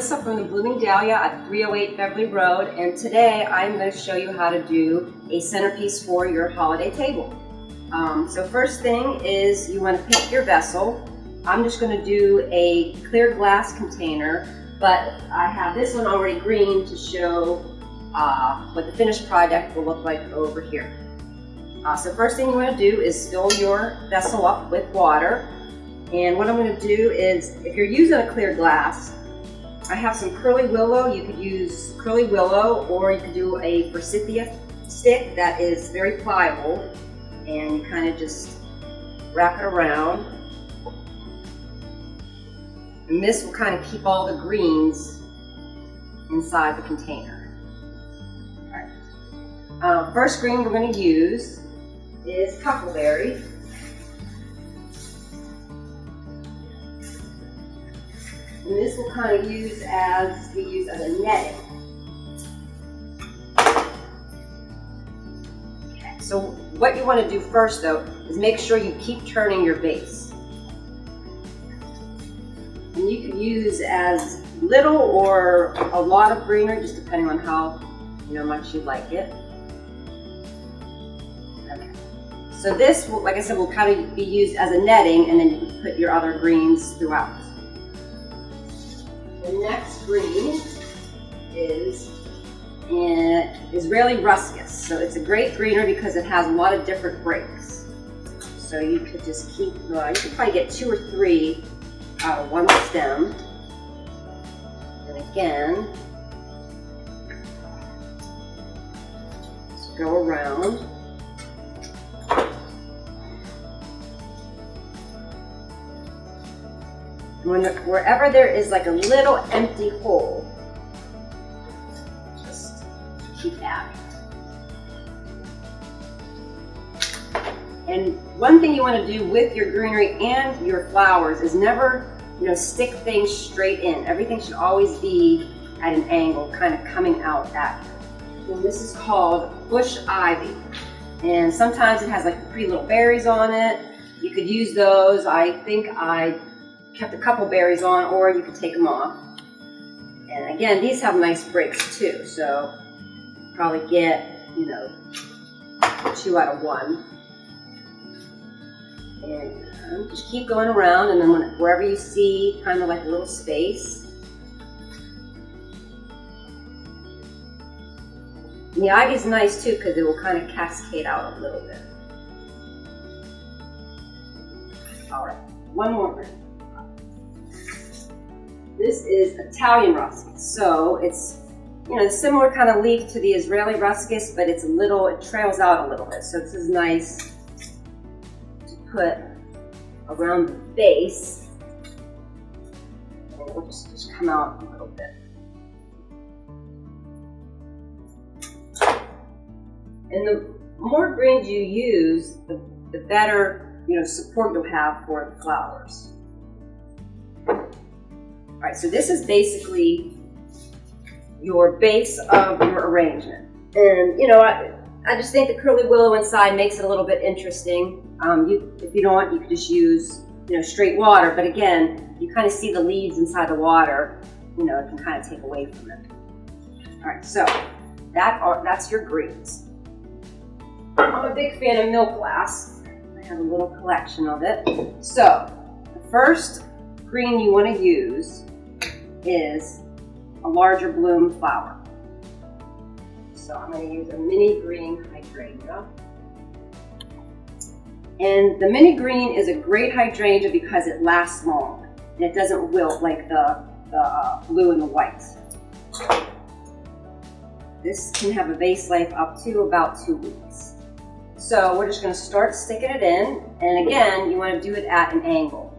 Melissa from the Blooming Dahlia at 308 Beverly Road, and today I'm going to show you how to do a centerpiece for your holiday table. So first thing is you want to pick your vessel. I'm just going to do a clear glass container, but I have this one already green to show what the finished product will look like over here. So first thing you want to do is fill your vessel up with water. And what I'm going to do is, if you're using a clear glass, I have some curly willow. You could use curly willow, or you could do a forsythia stick that is very pliable, and you kind of just wrap it around. And this will kind of keep all the greens inside the container. All right. First green we're going to use is cuckleberry. And this will kind of be used as a netting. Okay, so what you want to do first though is make sure you keep turning your base. And you can use as little or a lot of greenery, just depending on how much you like it. Okay. So this will, like I said, will kind of be used as a netting, and then you can put your other greens throughout. The next green is Israeli ruscus. So it's a great greener because it has a lot of different breaks. So you could just keep going. You could probably get 2 or 3 out of one stem. And again, just go around. Wherever there is like a little empty hole, just keep adding. And one thing you want to do with your greenery and your flowers is never, stick things straight in. Everything should always be at an angle, kind of coming out at you. And this is called bush ivy. And sometimes it has like pretty little berries on it. You could use those. I think I kept a couple berries on, or you could take them off. And again, these have nice breaks too, so probably get 2 out of 1. And just keep going around, and then wherever you see kind of like a little space. And the ivy is nice too because it will kind of cascade out a little bit. All right, one more green. This is Italian ruscus. So it's similar kind of leaf to the Israeli ruscus, but it trails out a little bit. So this is nice to put around the base, and it will just come out a little bit. And the more greens you use, the better support you'll have for the flowers. All right, so this is basically your base of your arrangement. And I just think the curly willow inside makes it a little bit interesting. If you don't want, you could just use straight water, but again, you kind of see the leaves inside the water, it can kind of take away from it. All right, so that's your greens. I'm a big fan of milk glass. I have a little collection of it. So the first green you want to use is a larger bloom flower. So I'm going to use a mini green hydrangea. And the mini green is a great hydrangea because it lasts long and it doesn't wilt like the blue and the white. This can have a vase life up to about 2 weeks. So we're just going to start sticking it in, and again, you want to do it at an angle.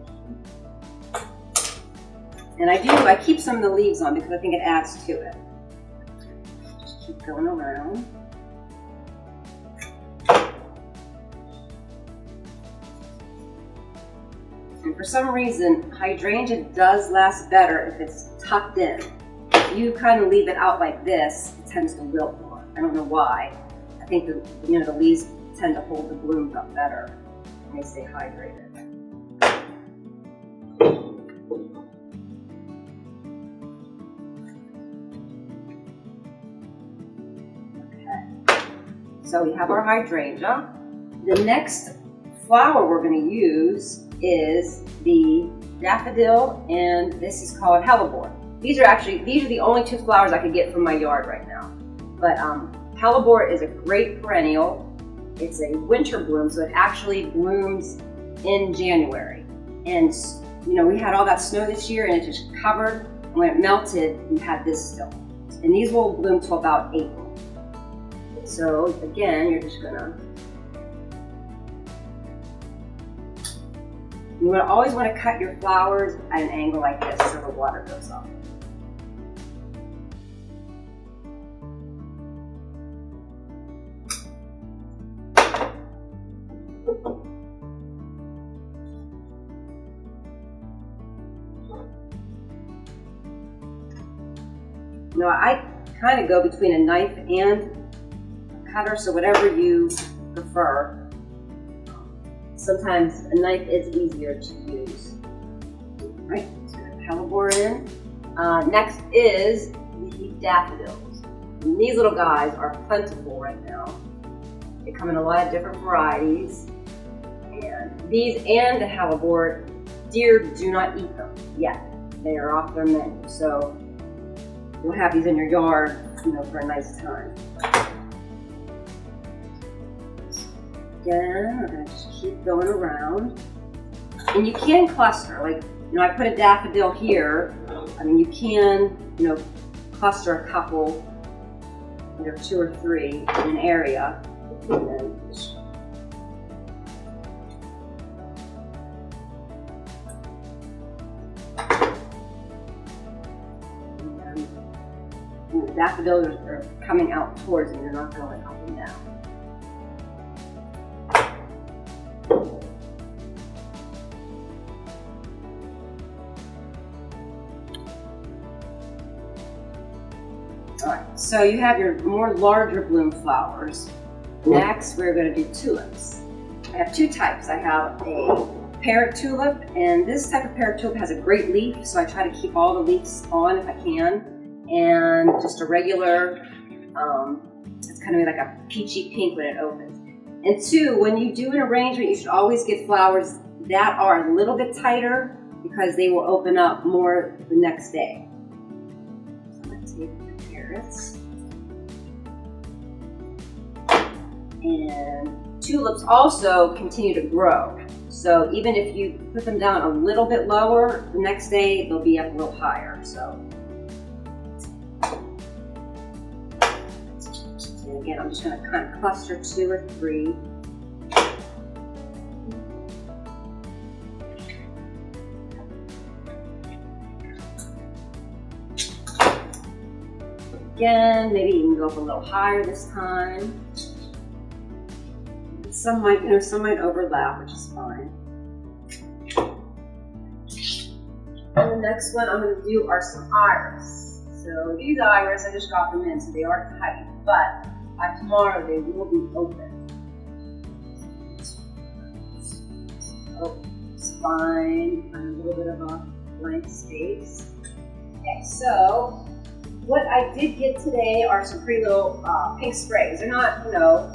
And I keep some of the leaves on because I think it adds to it. Just keep going around. And for some reason, hydrangea does last better if it's tucked in. If you kind of leave it out like this, it tends to wilt more. I don't know why. I think the leaves tend to hold the blooms up better when they stay hydrated. So we have our hydrangea. The next flower we're going to use is the daffodil, and this is called hellebore. These are the only two flowers I could get from my yard right now. But hellebore is a great perennial. It's a winter bloom, so it actually blooms in January. And you know, we had all that snow this year and it just covered, and when it melted, we had this still. And these will bloom till about April. So again, you're just gonna, always want to cut your flowers at an angle like this so the water goes off. Now I kind of go between a knife and a cutter, so whatever you prefer. Sometimes a knife is easier to use. All right, so hellebore in. Next is the daffodils. And these little guys are plentiful right now. They come in a lot of different varieties. And these and the hellebore, deer do not eat them yet. They are off their menu. So you'll have these in your yard, you know, for a nice time. Again, we're going to just keep going around. And you can cluster, like, you know, I put a daffodil here. I mean, you can, you know, cluster a couple, either 2 or 3 in an area. And then just the daffodils are coming out towards me, they're not going up and down. Alright, so you have your more larger bloom flowers. Next, we're going to do tulips. I have 2 types. I have a parrot tulip, and this type of parrot tulip has a great leaf, so I try to keep all the leaves on if I can. And just a regular, it's kind of like a peachy pink when it opens. And 2, when you do an arrangement, you should always get flowers that are a little bit tighter because they will open up more the next day. So I'm going to take the carrots. And tulips also continue to grow. So even if you put them down a little bit lower, the next day they'll be up a little higher. So. And again, I'm just going to kind of cluster 2 or 3. Again, maybe you can go up a little higher this time. Some might overlap, which is fine. And the next one I'm going to do are some iris. So these iris, I just got them in, so they are tight, but by tomorrow they will be open. So it's fine. A little bit of a blank space. Okay, so what I did get today are some pretty little pink sprays. They're not, you know,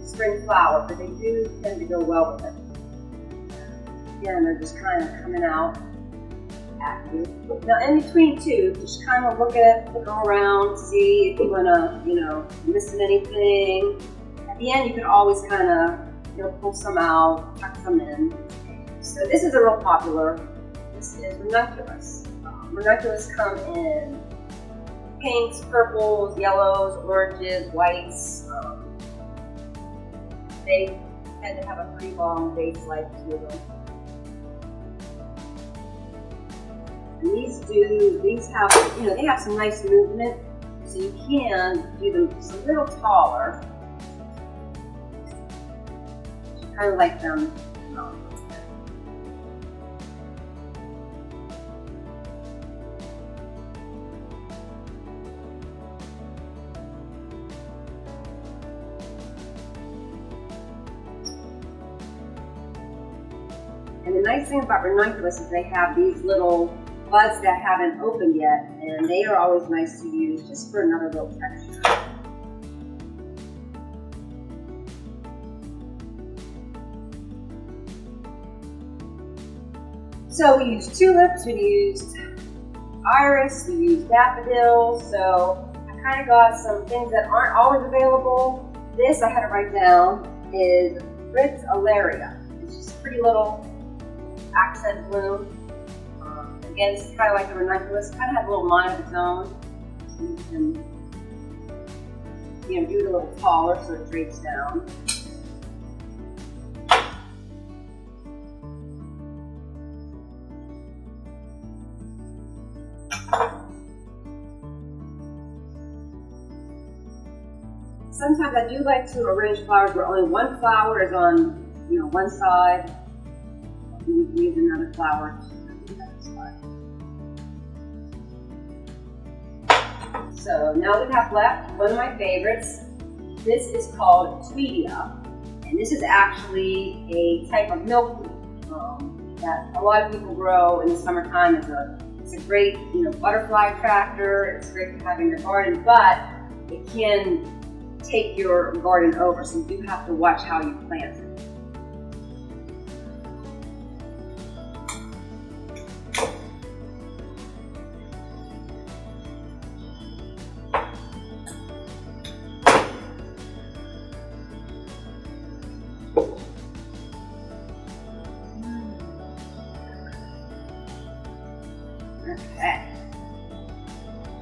spring flower, but they do tend to go well with it. Again, they're just kind of coming out at you. Now, in between too, just kind of look around, see if you want to, you know, missing anything. At the end, you can always kind of, you know, pull some out, tuck some in. So this is a real popular. This is ranunculus. Ranunculus come in pinks, purples, yellows, oranges, whites. They tend to have a pretty long base life to them. And these have, you know, they have some nice movement, so you can do them just a little taller. Kind of like them. And the nice thing about ranunculus is they have these little buds that haven't opened yet, and they are always nice to use just for another little texture. So we used tulips, we used iris, we used daffodils, so I kind of got some things that aren't always available. This I had to write down is Fritz Alaria. It's just a pretty little accent bloom. Again, it's kind of like the ranunculus, kind of has a little line of its own. So you can, do it a little taller so it drapes down. Sometimes I do like to arrange flowers where only one flower is on, one side. Leave another flower on the other side. So now we have left one of my favorites. This is called Tweedia, and this is actually a type of milkweed that a lot of people grow in the summertime. It's a great, butterfly attractor. It's great to have in your garden, but it can take your garden over, so you do have to watch how you plant it. Okay.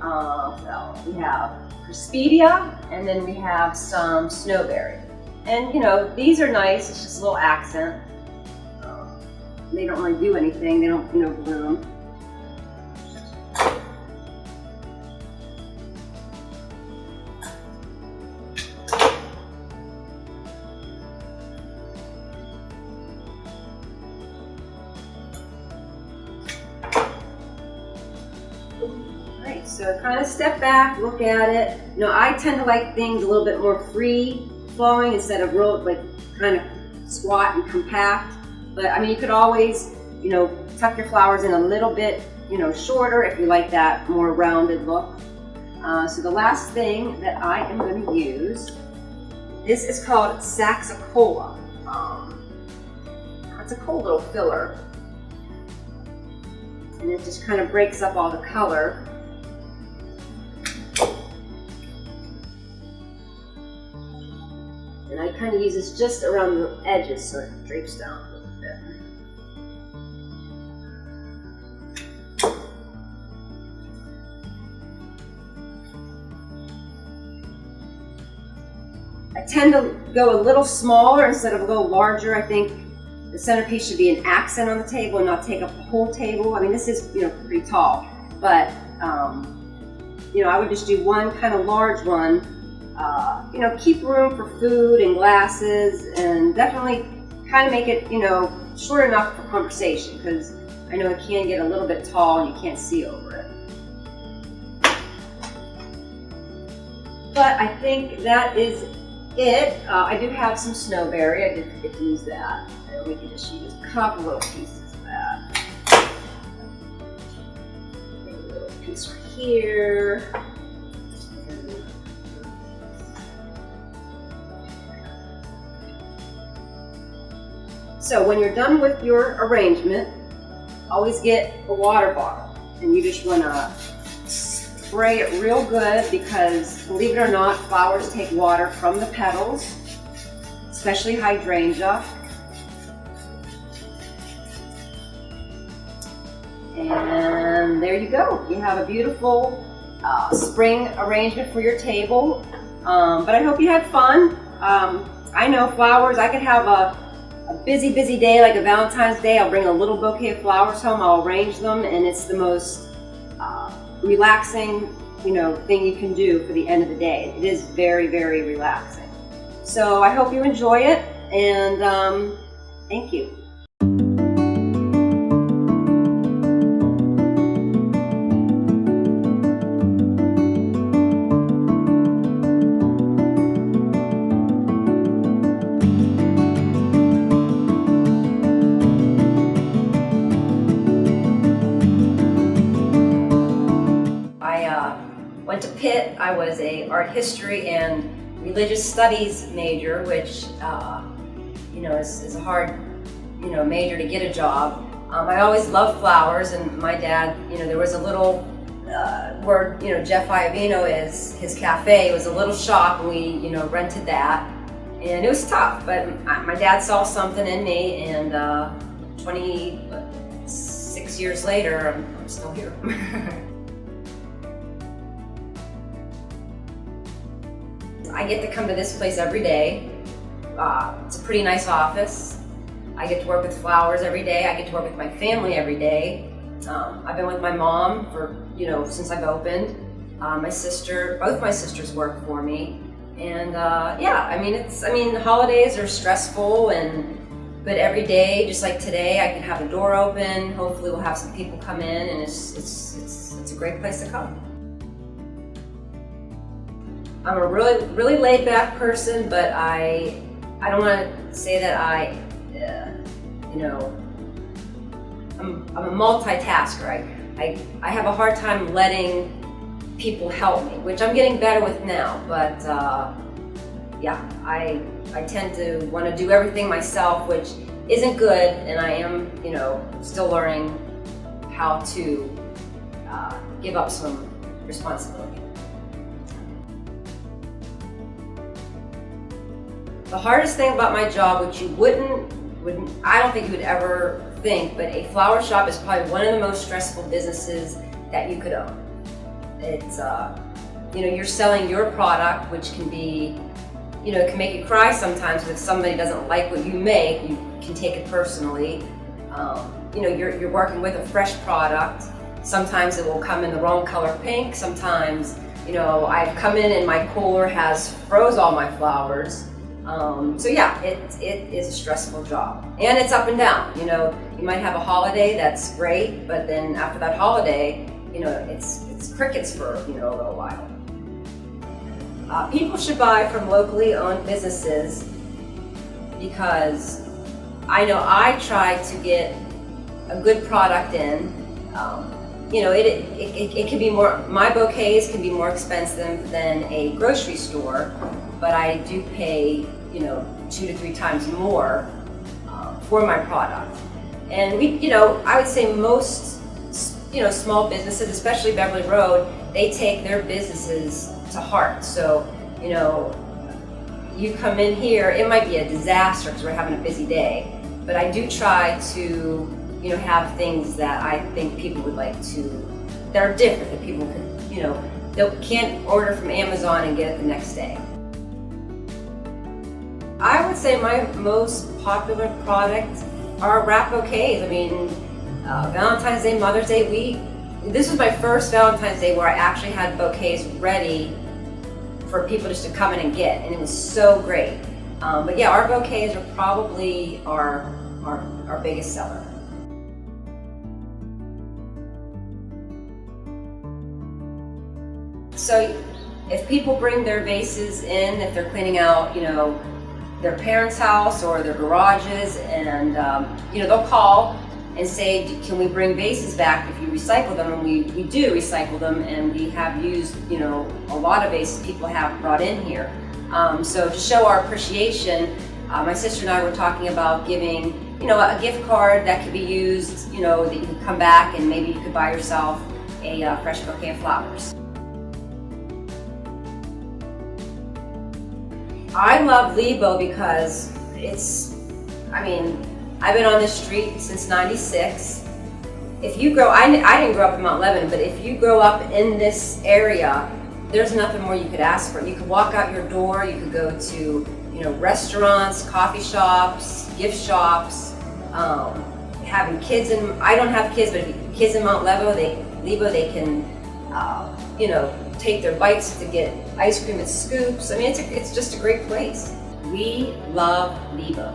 So we have Crispidia, and then we have some snowberry. And these are nice, it's just a little accent. They don't really do anything, they don't bloom. So kind of step back, look at it. I tend to like things a little bit more free flowing instead of real, kind of squat and compact. But you could always, tuck your flowers in a little bit, shorter if you like that more rounded look. So the last thing that I am going to use, this is called Saxicola. It's a cool little filler. And it just kind of breaks up all the color. And I kind of use this just around the edges so it drapes down a little bit. I tend to go a little smaller instead of a little larger. I think the centerpiece should be an accent on the table and not take up the whole table. This is, pretty tall, but, I would just do one kind of large one. Keep room for food and glasses, and definitely kind of make it, short enough for conversation, because I know it can get a little bit tall and you can't see over it. But I think that is it. I do have some snowberry. I did forget to use that. And we can just use a couple little pieces of that. Maybe a little piece right here. So when you're done with your arrangement, always get a water bottle, and you just want to spray it real good, because believe it or not, flowers take water from the petals, especially hydrangea. And there you go. You have a beautiful spring arrangement for your table. But I hope you had fun. I know flowers, I could have a busy day, like a Valentine's Day. I'll bring a little bouquet of flowers home, I'll arrange them, and it's the most relaxing, thing you can do for the end of the day. It is very, very relaxing. So I hope you enjoy it, and thank you. Went to Pitt. I was a art history and religious studies major, which is a hard major to get a job. I always loved flowers, and my dad, there was a little, where, Jeff Iovino is, his cafe, it was a little shop, and we, rented that. And it was tough, but my dad saw something in me, and 26 years later, I'm still here. I get to come to this place every day. It's a pretty nice office. I get to work with flowers every day. I get to work with my family every day. I've been with my mom for, since I've opened. My sister, both my sisters work for me. And the holidays are stressful, but every day, just like today, I can have the door open. Hopefully we'll have some people come in, and it's a great place to come. I'm a really laid back person, but I don't want to say that I'm a multitasker. I have a hard time letting people help me, which I'm getting better with now, but I tend to want to do everything myself, which isn't good, and I am, still learning how to give up some responsibility. The hardest thing about my job, which you I don't think you would ever think, but a flower shop is probably one of the most stressful businesses that you could own. It's, you're selling your product, which can be, it can make you cry sometimes, because if somebody doesn't like what you make, you can take it personally. You're working with a fresh product. Sometimes it will come in the wrong color pink. Sometimes, I've come in and my cooler has froze all my flowers. It is a stressful job, and it's up and down. You might have a holiday that's great, but then after that holiday, it's crickets for a little while. People should buy from locally owned businesses, because I know I try to get a good product in. It can be more. My bouquets can be more expensive than a grocery store, but I do pay 2 to 3 times more for my product. And I would say most small businesses, especially Beverly Road, they take their businesses to heart. So you come in here, it might be a disaster because we're having a busy day, but I do try to have things that I think people would like that are different, that people can they can't order from Amazon and get it the next day. I would say my most popular product are wrap bouquets. Valentine's Day, Mother's Day, this was my first Valentine's Day where I actually had bouquets ready for people just to come in and get, and it was so great. Our bouquets are probably our biggest seller. So if people bring their vases in, if they're cleaning out, their parents' house or their garages, and they'll call and say, can we bring vases back if you recycle them? And we do recycle them, and we have used a lot of vases people have brought in here. So to show our appreciation, my sister and I were talking about giving a gift card that could be used, that you can come back and maybe you could buy yourself a fresh bouquet of flowers. I love Lebo because I've been on this street since '96. If you I didn't grow up in Mount Lebanon, but if you grow up in this area, there's nothing more you could ask for. You could walk out your door, you could go to, restaurants, coffee shops, gift shops, having kids I don't have kids, but kids in Mount Lebo, they can, take their bikes to get ice cream at Scoops. It's just a great place. We love Lebo.